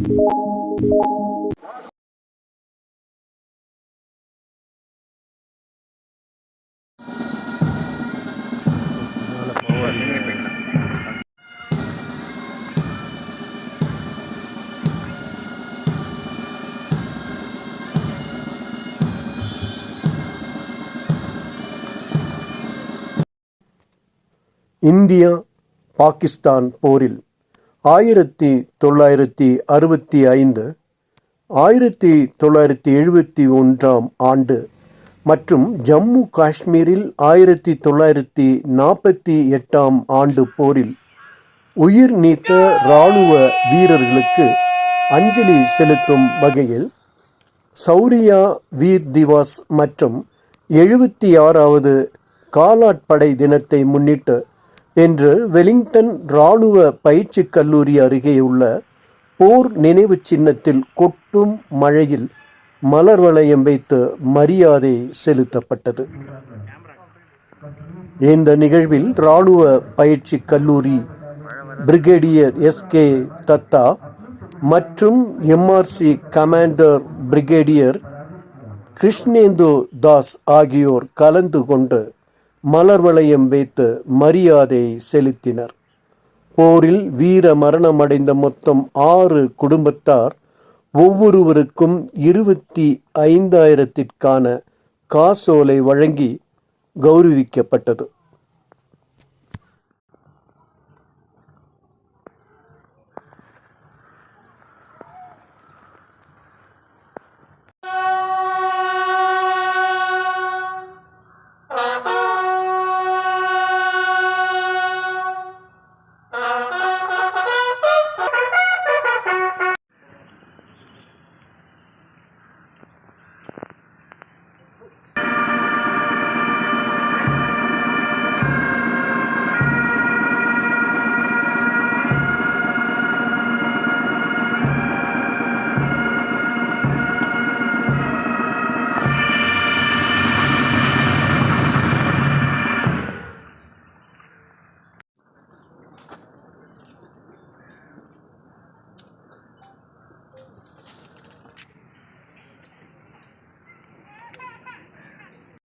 India Pakistan போரில் 1965, 1971 ஆண்டு மற்றும் ஜம்மு காஷ்மீரில் 1948 ஆண்டு போரில் உயிர் நீத்த இராணுவ வீரர்களுக்கு அஞ்சலி செலுத்தும் வகையில் சௌரியா வீர் திவாஸ் மற்றும் 76வது காலாட்படை தினத்தை முன்னிட்டு இன்று வெலிங்டன் இராணுவ பயிற்சி கல்லூரி அருகேயுள்ள போர் நினைவு சின்னத்தில் கொட்டும் மழையில் மலர் வளையம் வைத்து மரியாதை செலுத்தப்பட்டது. இந்த நிகழ்வில் இராணுவ பயிற்சி கல்லூரி பிரிகேடியர் எஸ்.கே. தத்தா மற்றும் MRC commander brigadier Krishnendu Das ஆகியோர் கலந்து கொண்டு மலர் வளையம் வைத்து மரியாதை செலுத்தினர். போரில் வீர மரணமடைந்த மொத்தம் 6 குடும்பத்தார் ஒவ்வொருவருக்கும் 25,000க்கான காசோலை வழங்கி கௌரவிக்கப்பட்டது.